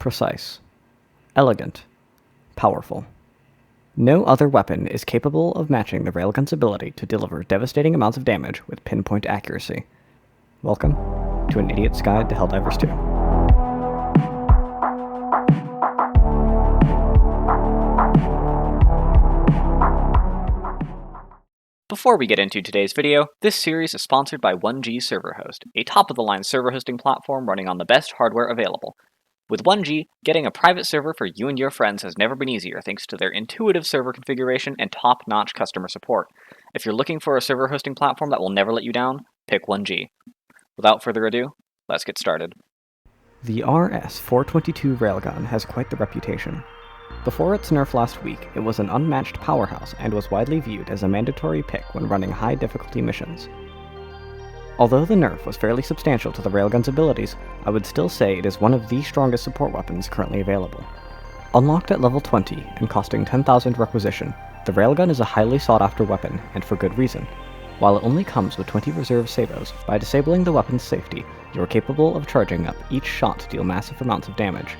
precise, elegant, powerful. No other weapon is capable of matching the Railgun's ability to deliver devastating amounts of damage with pinpoint accuracy. Welcome to An Idiot's Guide to Helldivers 2. Before we get into today's video, this series is sponsored by 1G ServerHost, a top-of-the-line server hosting platform running on the best hardware available. With 1G, getting a private server for you and your friends has never been easier thanks to their intuitive server configuration and top-notch customer support. If you're looking for a server hosting platform that will never let you down, pick 1G. Without further ado, let's get started. The RS422 Railgun has quite the reputation. Before its nerf last week, it was an unmatched powerhouse and was widely viewed as a mandatory pick when running high-difficulty missions. Although the nerf was fairly substantial to the Railgun's abilities, I would still say it is one of the strongest support weapons currently available. Unlocked at level 20 and costing 10,000 requisition, the Railgun is a highly sought-after weapon, and for good reason. While it only comes with 20 reserve sabos, by disabling the weapon's safety, you are capable of charging up each shot to deal massive amounts of damage.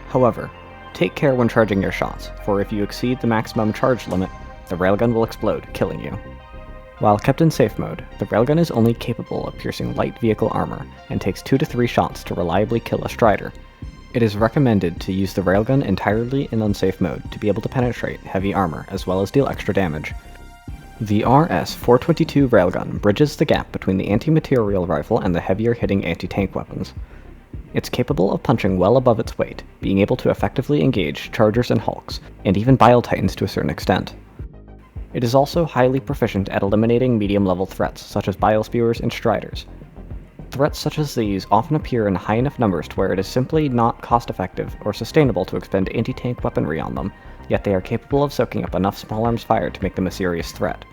However, take care when charging your shots, for if you exceed the maximum charge limit, the Railgun will explode, killing you. While kept in safe mode, the Railgun is only capable of piercing light vehicle armor, and takes 2 to 3 shots to reliably kill a strider. It is recommended to use the Railgun entirely in unsafe mode to be able to penetrate heavy armor as well as deal extra damage. The RS422 Railgun bridges the gap between the anti-material rifle and the heavier hitting anti-tank weapons. It's capable of punching well above its weight, being able to effectively engage chargers and hulks, and even Titans to a certain extent. It is also highly proficient at eliminating medium-level threats such as biospewers and striders. Threats such as these often appear in high enough numbers to where it is simply not cost-effective or sustainable to expend anti-tank weaponry on them, yet they are capable of soaking up enough small arms fire to make them a serious threat.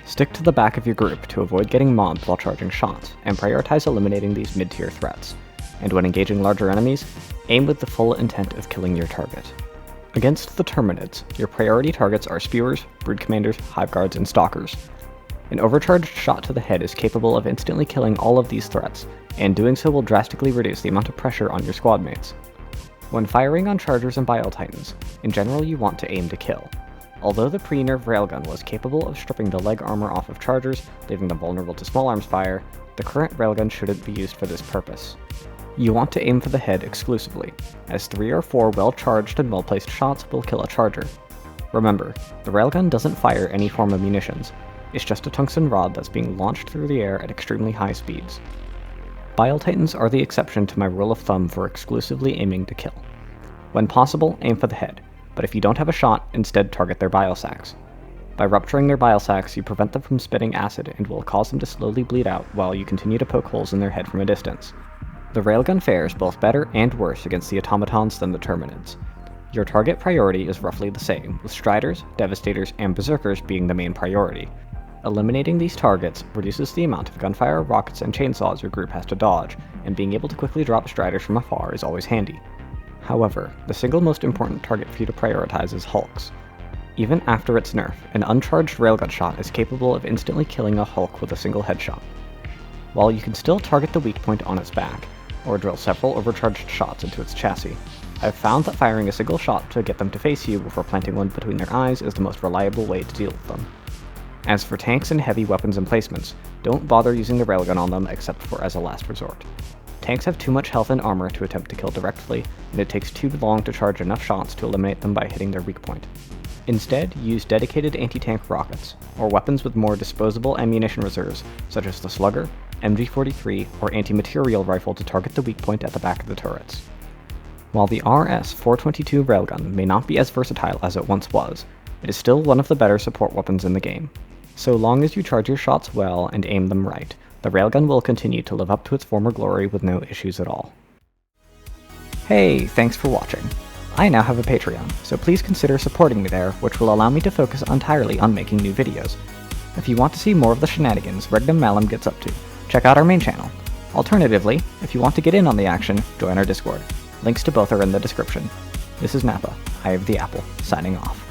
Stick to the back of your group to avoid getting mobbed while charging shots, and prioritize eliminating these mid-tier threats. And when engaging larger enemies, aim with the full intent of killing your target. Against the Terminids, your priority targets are spewers, brood commanders, hive guards, and stalkers. An overcharged shot to the head is capable of instantly killing all of these threats, and doing so will drastically reduce the amount of pressure on your squad mates. When firing on chargers and Titans, in general you want to aim to kill. Although the pre-nerf Railgun was capable of stripping the leg armor off of chargers, leaving them vulnerable to small arms fire, the current Railgun shouldn't be used for this purpose. You want to aim for the head exclusively, as 3 or 4 well-charged and well-placed shots will kill a charger. Remember, the Railgun doesn't fire any form of munitions, it's just a tungsten rod that's being launched through the air at extremely high speeds. Titans are the exception to my rule of thumb for exclusively aiming to kill. When possible, aim for the head, but if you don't have a shot, instead target their bile sacs. By rupturing their bile sacs, you prevent them from spitting acid and will cause them to slowly bleed out while you continue to poke holes in their head from a distance. The Railgun fares both better and worse against the Automatons than the Terminids. Your target priority is roughly the same, with Striders, Devastators, and Berserkers being the main priority. Eliminating these targets reduces the amount of gunfire, rockets, and chainsaws your group has to dodge, and being able to quickly drop Striders from afar is always handy. However, the single most important target for you to prioritize is hulks. Even after its nerf, an uncharged Railgun shot is capable of instantly killing a hulk with a single headshot. While you can still target the weak point on its back, or drill several overcharged shots into its chassis, I've found that firing a single shot to get them to face you before planting one between their eyes is the most reliable way to deal with them. As for tanks and heavy weapons emplacements, don't bother using the Railgun on them except for as a last resort. Tanks have too much health and armor to attempt to kill directly, and it takes too long to charge enough shots to eliminate them by hitting their weak point. Instead, use dedicated anti-tank rockets, or weapons with more disposable ammunition reserves, such as the Slugger, MG43, or anti-material rifle to target the weak point at the back of the turrets. While the RS422 Railgun may not be as versatile as it once was, it is still one of the better support weapons in the game. So long as you charge your shots well and aim them right, the Railgun will continue to live up to its former glory with no issues at all. Hey, thanks for watching. I now have a Patreon, so please consider supporting me there, which will allow me to focus entirely on making new videos. If you want to see more of the shenanigans Regnum Malum gets up to, check out our main channel. Alternatively, if you want to get in on the action, join our Discord. Links to both are in the description. This is Nappa, Eye of the Apple, signing off.